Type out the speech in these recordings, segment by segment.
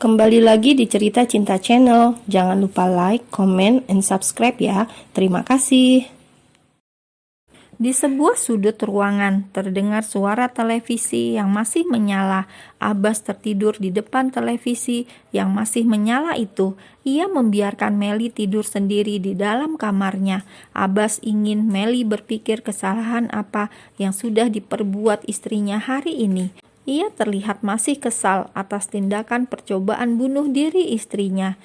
Kembali lagi di Cerita Cinta Channel. Jangan lupa like, comment, and subscribe ya. Terima kasih. Di sebuah sudut ruangan, terdengar suara televisi yang masih menyala. Abbas tertidur di depan televisi yang masih menyala itu. Ia membiarkan Melly tidur sendiri di dalam kamarnya. Abbas ingin Melly berpikir kesalahan apa yang sudah diperbuat istrinya hari ini. Ia terlihat masih kesal atas tindakan percobaan bunuh diri istrinya.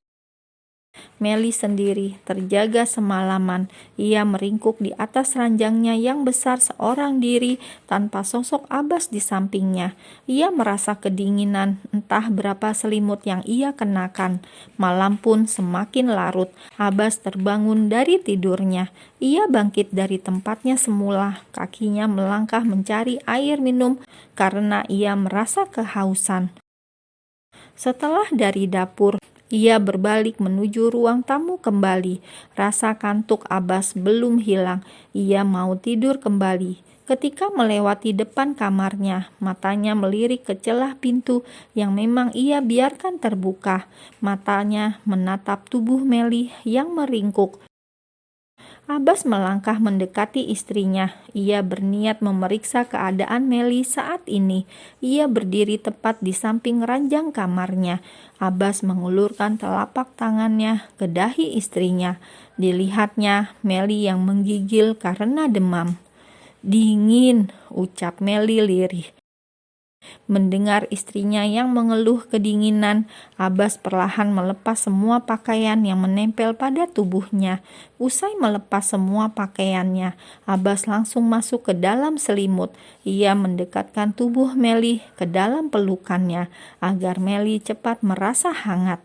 Melly sendiri terjaga semalaman. Ia meringkuk di atas ranjangnya yang besar seorang diri tanpa sosok Abbas di sampingnya. Ia merasa kedinginan, entah berapa selimut yang ia kenakan. Malam pun semakin larut. Abbas terbangun dari tidurnya. Ia bangkit dari tempatnya semula. Kakinya melangkah mencari air minum karena ia merasa kehausan. Setelah dari dapur, ia berbalik menuju ruang tamu kembali. Rasa kantuk Abbas belum hilang. Ia mau tidur kembali. Ketika melewati depan kamarnya, matanya melirik ke celah pintu yang memang ia biarkan terbuka. Matanya menatap tubuh Melly yang meringkuk. Abbas melangkah mendekati istrinya. Ia berniat memeriksa keadaan Melly saat ini. Ia berdiri tepat di samping ranjang kamarnya. Abbas mengulurkan telapak tangannya ke dahi istrinya. Dilihatnya Melly yang menggigil karena demam. "Dingin," ucap Melly lirih. Mendengar istrinya yang mengeluh kedinginan, Abbas perlahan melepas semua pakaian yang menempel pada tubuhnya. Usai melepas semua pakaiannya, Abbas langsung masuk ke dalam selimut. Ia mendekatkan tubuh Melly ke dalam pelukannya agar Melly cepat merasa hangat.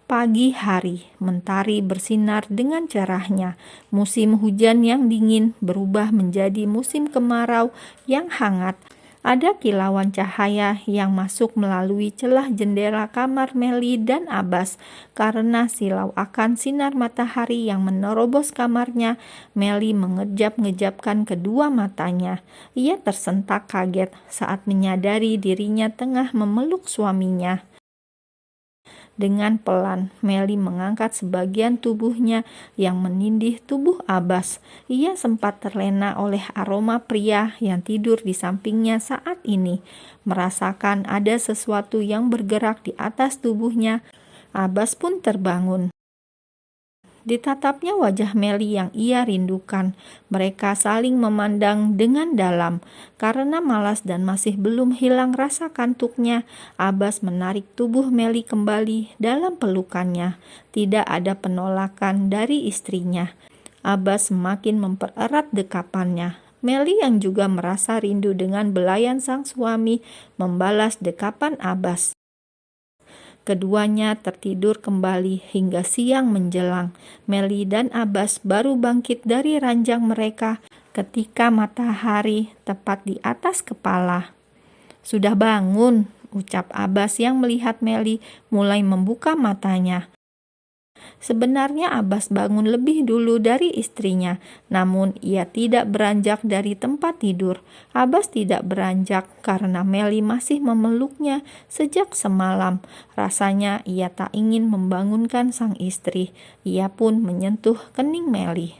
Pagi hari, mentari bersinar dengan cerahnya. Musim hujan yang dingin berubah menjadi musim kemarau yang hangat. Ada kilauan cahaya yang masuk melalui celah jendela kamar Melly dan Abbas. Karena silau akan sinar matahari yang menerobos kamarnya, Melly mengejap-ngejapkan kedua matanya. Ia tersentak kaget saat menyadari dirinya tengah memeluk suaminya. Dengan pelan, Melly mengangkat sebagian tubuhnya yang menindih tubuh Abbas. Ia sempat terlena oleh aroma pria yang tidur di sampingnya saat ini. Merasakan ada sesuatu yang bergerak di atas tubuhnya, Abbas pun terbangun. Ditatapnya wajah Melly yang ia rindukan. Mereka saling memandang dengan dalam. Karena malas dan masih belum hilang rasa kantuknya, Abbas menarik tubuh Melly kembali dalam pelukannya. Tidak ada penolakan dari istrinya. Abbas semakin mempererat dekapannya. Melly yang juga merasa rindu dengan belayan sang suami membalas dekapan Abbas. Keduanya tertidur kembali hingga siang menjelang. Melly dan Abbas baru bangkit dari ranjang mereka ketika matahari tepat di atas kepala. "Sudah bangun," ucap Abbas yang melihat Melly mulai membuka matanya. Sebenarnya Abbas bangun lebih dulu dari istrinya, namun ia tidak beranjak dari tempat tidur. Abbas tidak beranjak karena Melly masih memeluknya sejak semalam. Rasanya ia tak ingin membangunkan sang istri. Ia pun menyentuh kening Melly.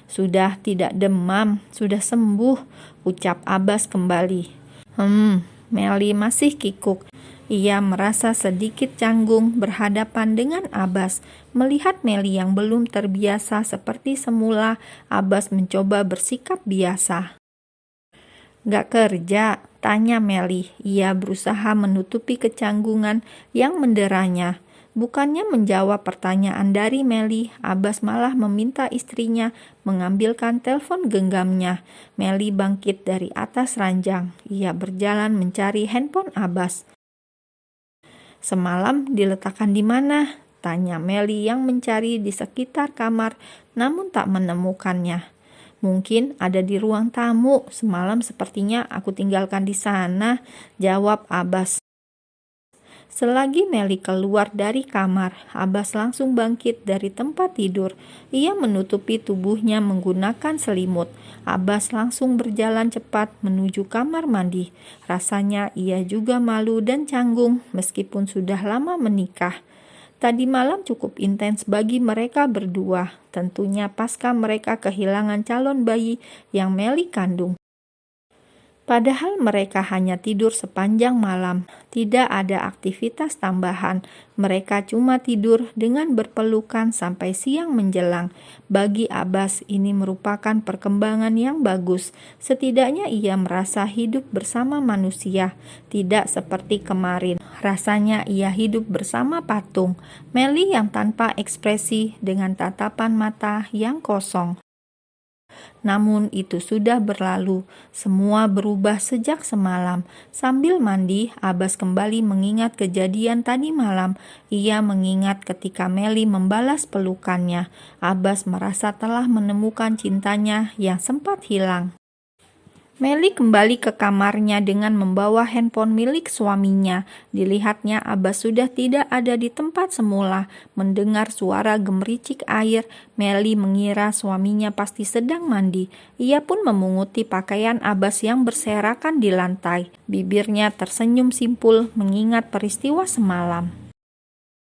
"Sudah tidak demam, sudah sembuh," ucap Abbas kembali. Melly masih kikuk. Ia merasa sedikit canggung berhadapan dengan Abbas. Melihat Melly yang belum terbiasa seperti semula, Abbas mencoba bersikap biasa. "Gak kerja?" tanya Melly. Ia berusaha menutupi kecanggungan yang menderanya. Bukannya menjawab pertanyaan dari Melly, Abbas malah meminta istrinya mengambilkan telepon genggamnya. Melly bangkit dari atas ranjang. Ia berjalan mencari handphone Abbas. "Semalam diletakkan di mana?" tanya Melly yang mencari di sekitar kamar namun tak menemukannya. "Mungkin ada di ruang tamu. Semalam sepertinya aku tinggalkan di sana," jawab Abbas. Selagi Meli keluar dari kamar, Abbas langsung bangkit dari tempat tidur. Ia menutupi tubuhnya menggunakan selimut. Abbas langsung berjalan cepat menuju kamar mandi. Rasanya ia juga malu dan canggung meskipun sudah lama menikah. Tadi malam cukup intens bagi mereka berdua, tentunya pasca mereka kehilangan calon bayi yang Meli kandung. Padahal mereka hanya tidur sepanjang malam, tidak ada aktivitas tambahan. Mereka cuma tidur dengan berpelukan sampai siang menjelang. Bagi Abbas, ini merupakan perkembangan yang bagus. Setidaknya ia merasa hidup bersama manusia, tidak seperti kemarin. Rasanya ia hidup bersama patung, Meli yang tanpa ekspresi dengan tatapan mata yang kosong. Namun itu sudah berlalu, semua berubah sejak semalam. Sambil mandi, Abbas kembali mengingat kejadian tadi malam. Ia mengingat ketika Meli membalas pelukannya. Abbas merasa telah menemukan cintanya yang sempat hilang. Meli kembali ke kamarnya dengan membawa handphone milik suaminya. Dilihatnya Abbas sudah tidak ada di tempat semula. Mendengar suara gemericik air, Meli mengira suaminya pasti sedang mandi. Ia pun memunguti pakaian Abbas yang berserakan di lantai. Bibirnya tersenyum simpul mengingat peristiwa semalam.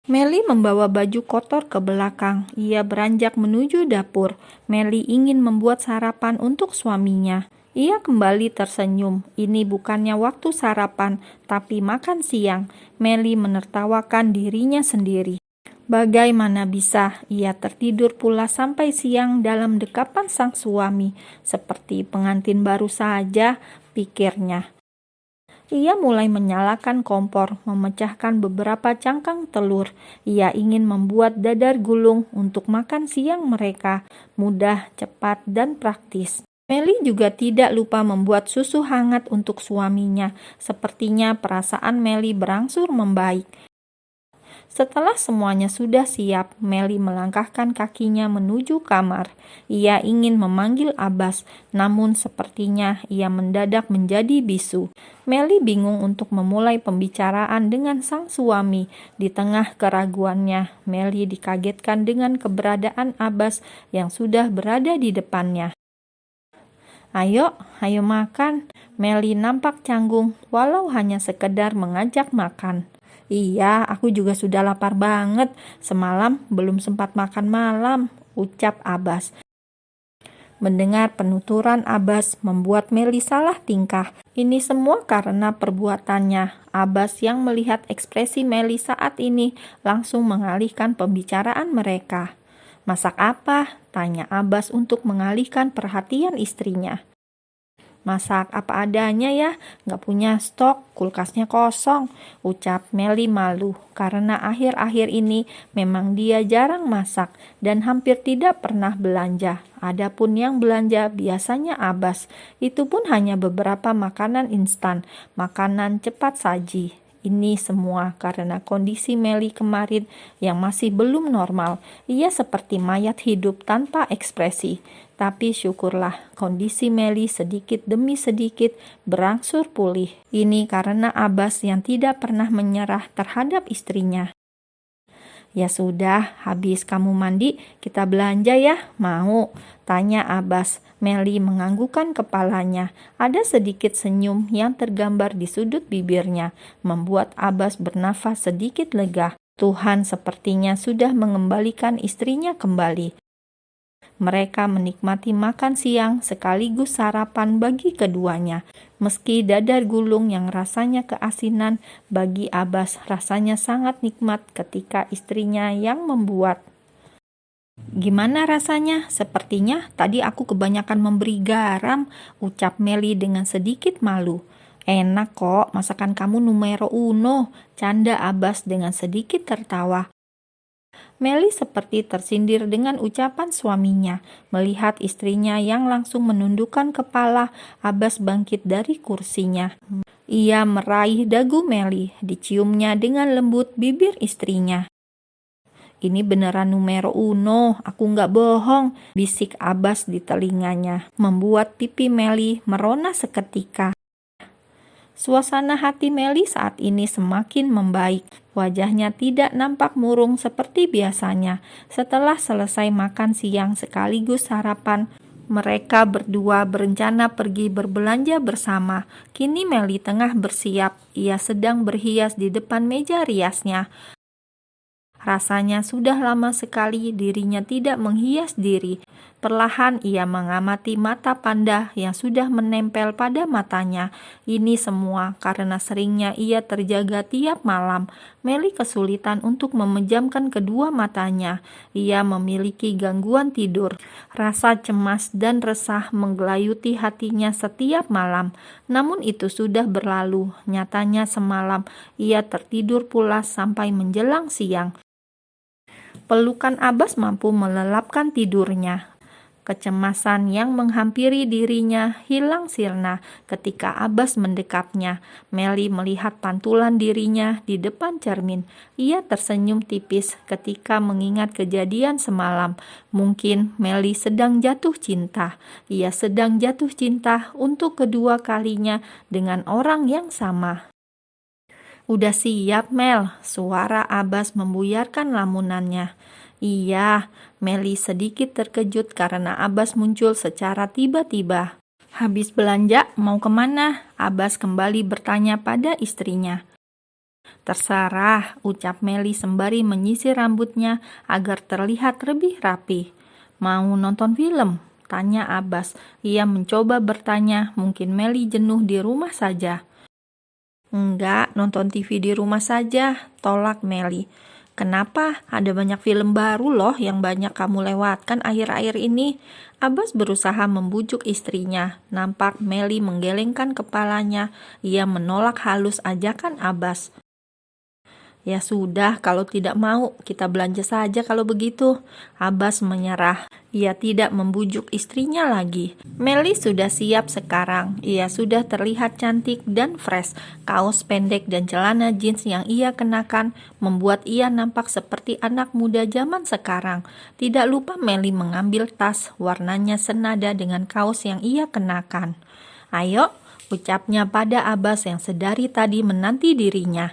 Meli membawa baju kotor ke belakang. Ia beranjak menuju dapur. Meli ingin membuat sarapan untuk suaminya. Ia kembali tersenyum. Ini bukannya waktu sarapan, tapi makan siang. Meli menertawakan dirinya sendiri. Bagaimana bisa ia tertidur pula sampai siang dalam dekapan sang suami, seperti pengantin baru saja, pikirnya. Ia mulai menyalakan kompor, memecahkan beberapa cangkang telur. Ia ingin membuat dadar gulung untuk makan siang mereka. Mudah, cepat, dan praktis. Meli juga tidak lupa membuat susu hangat untuk suaminya. Sepertinya perasaan Meli berangsur membaik. Setelah semuanya sudah siap, Meli melangkahkan kakinya menuju kamar. Ia ingin memanggil Abbas, namun sepertinya ia mendadak menjadi bisu. Meli bingung untuk memulai pembicaraan dengan sang suami. Di tengah keraguannya, Meli dikagetkan dengan keberadaan Abbas yang sudah berada di depannya. Ayo makan. Meli nampak canggung, walau hanya sekedar mengajak makan. Iya, aku juga sudah lapar banget. Semalam belum sempat makan malam, ucap Abbas. Mendengar penuturan Abbas membuat Meli salah tingkah. Ini semua karena perbuatannya. Abbas yang melihat ekspresi Meli saat ini langsung mengalihkan pembicaraan mereka. Masak apa? Tanya Abbas untuk mengalihkan perhatian istrinya. Masak apa adanya ya, gak punya stok, kulkasnya kosong, ucap Meli malu karena akhir-akhir ini memang dia jarang masak dan hampir tidak pernah belanja. Adapun yang belanja biasanya Abbas, itu pun hanya beberapa makanan instan, makanan cepat saji. Ini semua karena kondisi Meli kemarin yang masih belum normal. Ia seperti mayat hidup tanpa ekspresi. Tapi syukurlah kondisi Meli sedikit demi sedikit berangsur pulih. Ini karena Abbas yang tidak pernah menyerah terhadap istrinya. Ya sudah, habis kamu mandi, kita belanja ya, mau? Tanya Abbas. Meli menganggukkan kepalanya. Ada sedikit senyum yang tergambar di sudut bibirnya, membuat Abbas bernafas sedikit lega. Tuhan sepertinya sudah mengembalikan istrinya kembali. Mereka menikmati makan siang sekaligus sarapan bagi keduanya. Meski dadar gulung yang rasanya keasinan, bagi Abbas rasanya sangat nikmat ketika istrinya yang membuat. Gimana rasanya? Sepertinya tadi aku kebanyakan memberi garam, ucap Meli dengan sedikit malu. Enak kok, masakan kamu numero uno, canda Abbas dengan sedikit tertawa. Meli seperti tersindir dengan ucapan suaminya. Melihat istrinya yang langsung menundukkan kepala, Abbas bangkit dari kursinya. Ia meraih dagu Meli, diciumnya dengan lembut bibir istrinya. Ini beneran numero uno, aku nggak bohong, bisik Abbas di telinganya, membuat pipi Meli merona seketika. Suasana hati Meli saat ini semakin membaik. Wajahnya tidak nampak murung seperti biasanya. Setelah selesai makan siang sekaligus sarapan, mereka berdua berencana pergi berbelanja bersama. Kini Meli tengah bersiap. Ia sedang berhias di depan meja riasnya. Rasanya sudah lama sekali dirinya tidak menghias diri. Perlahan ia mengamati mata panda yang sudah menempel pada matanya. Ini semua karena seringnya ia terjaga tiap malam. Meli kesulitan untuk memejamkan kedua matanya. Ia memiliki gangguan tidur. Rasa cemas dan resah menggelayuti hatinya setiap malam. Namun itu sudah berlalu. Nyatanya semalam ia tertidur pulas sampai menjelang siang. Pelukan Abbas mampu melelapkan tidurnya. Kecemasan yang menghampiri dirinya hilang sirna ketika Abbas mendekapnya. Meli melihat pantulan dirinya di depan cermin. Ia tersenyum tipis ketika mengingat kejadian semalam. Mungkin Meli sedang jatuh cinta. Ia sedang jatuh cinta untuk kedua kalinya dengan orang yang sama. "Udah siap, Mel?" Suara Abbas membuyarkan lamunannya. "Iya." Meli sedikit terkejut karena Abbas muncul secara tiba-tiba. "Habis belanja, mau kemana?" Abbas kembali bertanya pada istrinya. "Terserah," ucap Meli sembari menyisir rambutnya agar terlihat lebih rapi. "Mau nonton film?" tanya Abbas. Ia mencoba bertanya, mungkin Meli jenuh di rumah saja. "Enggak, nonton TV di rumah saja," tolak Meli. "Kenapa? Ada banyak film baru loh yang banyak kamu lewatkan akhir-akhir ini." Abbas berusaha membujuk istrinya. Nampak Meli menggelengkan kepalanya. Ia menolak halus ajakan Abbas. "Ya sudah, kalau tidak mau, kita belanja saja kalau begitu." Abbas menyerah. Ia tidak membujuk istrinya lagi. Meli sudah siap sekarang. Ia sudah terlihat cantik dan fresh. Kaos pendek dan celana jeans yang ia kenakan membuat ia nampak seperti anak muda zaman sekarang. Tidak lupa Meli mengambil tas, warnanya senada dengan kaos yang ia kenakan. "Ayo," ucapnya pada Abbas yang sedari tadi menanti dirinya.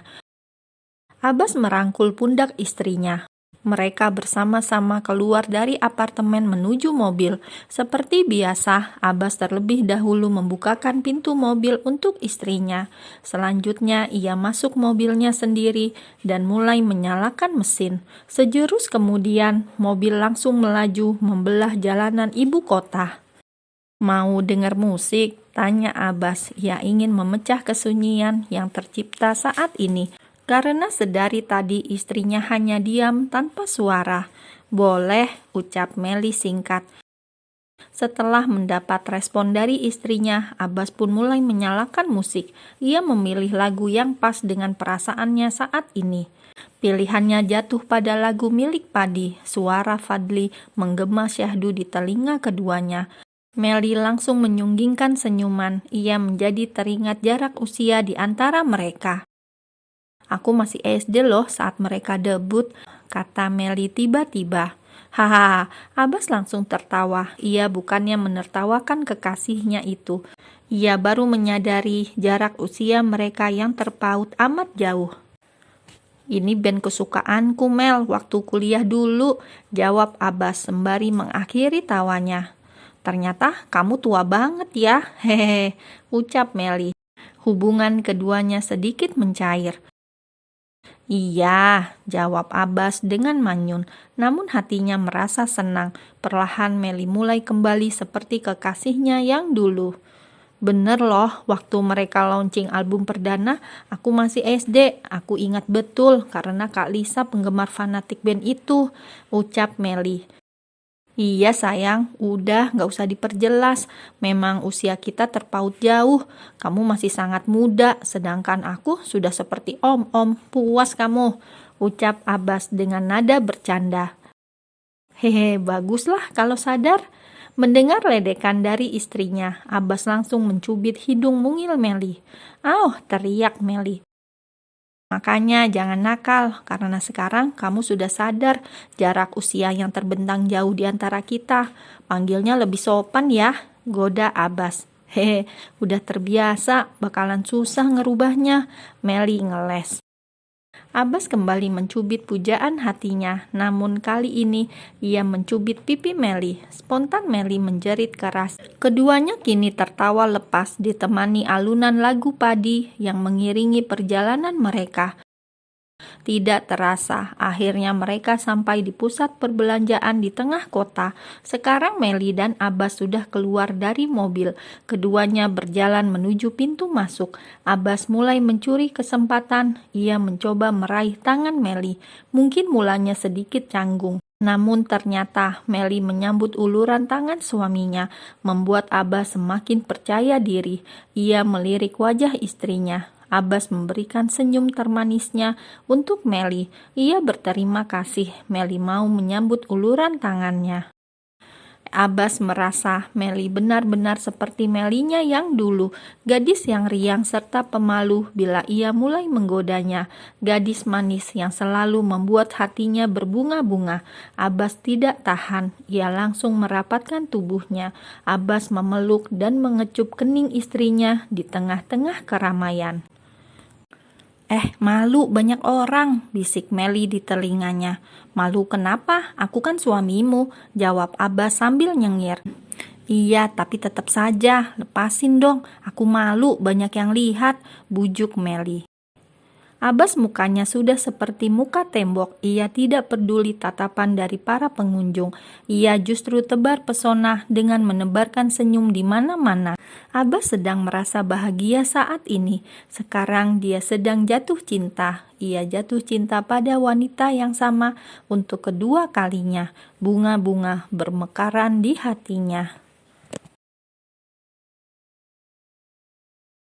Abbas merangkul pundak istrinya. Mereka bersama-sama keluar dari apartemen menuju mobil. Seperti biasa, Abbas terlebih dahulu membukakan pintu mobil untuk istrinya. Selanjutnya, ia masuk mobilnya sendiri dan mulai menyalakan mesin. Sejurus kemudian, mobil langsung melaju membelah jalanan ibu kota. "Mau dengar musik?" tanya Abbas. Ia ingin memecah kesunyian yang tercipta saat ini. Karena sedari tadi istrinya hanya diam tanpa suara. "Boleh," ucap Meli singkat. Setelah mendapat respon dari istrinya, Abbas pun mulai menyalakan musik. Ia memilih lagu yang pas dengan perasaannya saat ini. Pilihannya jatuh pada lagu milik Padi. Suara Fadli menggema syahdu di telinga keduanya. Meli langsung menyunggingkan senyuman. Ia menjadi teringat jarak usia di antara mereka. "Aku masih SD loh saat mereka debut," kata Meli tiba-tiba. "Haha," Abbas langsung tertawa. Ia bukannya menertawakan kekasihnya itu. Ia baru menyadari jarak usia mereka yang terpaut amat jauh. "Ini band kesukaanku, Mel, waktu kuliah dulu," jawab Abbas sembari mengakhiri tawanya. "Ternyata kamu tua banget ya." "Hehehe," ucap Meli. Hubungan keduanya sedikit mencair. "Iya," jawab Abbas dengan manyun. Namun hatinya merasa senang. Perlahan Meli mulai kembali seperti kekasihnya yang dulu. "Bener loh, waktu mereka launching album perdana, aku masih SD. Aku ingat betul karena Kak Lisa penggemar fanatik band itu," ucap Meli. "Iya sayang, udah gak usah diperjelas. Memang usia kita terpaut jauh. Kamu masih sangat muda, sedangkan aku sudah seperti om-om. Puas kamu," ucap Abbas dengan nada bercanda. "Hehe, baguslah kalau sadar." Mendengar ledekan dari istrinya, Abbas langsung mencubit hidung mungil Meli. "Auh," teriak Meli. "Makanya jangan nakal, karena sekarang kamu sudah sadar jarak usia yang terbentang jauh di antara kita. Panggilnya lebih sopan ya," goda Abbas. Hehe, udah terbiasa, bakalan susah ngerubahnya. Meli ngeles. Abbas kembali mencubit pujaan hatinya, namun kali ini ia mencubit pipi Meli. Spontan Meli menjerit keras. Keduanya kini tertawa lepas ditemani alunan lagu padi yang mengiringi perjalanan mereka. Tidak terasa, akhirnya mereka sampai di pusat perbelanjaan di tengah kota. Sekarang Meli dan Abbas sudah keluar dari mobil. Keduanya berjalan menuju pintu masuk. Abbas mulai mencuri kesempatan. Ia mencoba meraih tangan Meli. Mungkin mulanya sedikit canggung. Namun ternyata Meli menyambut uluran tangan suaminya, membuat Abbas semakin percaya diri. Ia melirik wajah istrinya. Abbas memberikan senyum termanisnya untuk Meli. Ia berterima kasih Meli mau menyambut uluran tangannya. Abbas merasa Meli benar-benar seperti Melinya yang dulu, gadis yang riang serta pemalu bila ia mulai menggodanya, gadis manis yang selalu membuat hatinya berbunga-bunga. Abbas tidak tahan, ia langsung merapatkan tubuhnya. Abbas memeluk dan mengecup kening istrinya di tengah-tengah keramaian. Malu banyak orang, bisik Meli di telinganya. Malu kenapa? Aku kan suamimu, jawab Abbas sambil nyengir. Iya, tapi tetap saja, lepasin dong, aku malu banyak yang lihat, bujuk Meli. Abbas mukanya sudah seperti muka tembok. Ia tidak peduli tatapan dari para pengunjung. Ia justru tebar pesona dengan menebarkan senyum di mana-mana. Abbas sedang merasa bahagia saat ini. Sekarang dia sedang jatuh cinta. Ia jatuh cinta pada wanita yang sama untuk kedua kalinya. Bunga-bunga bermekaran di hatinya.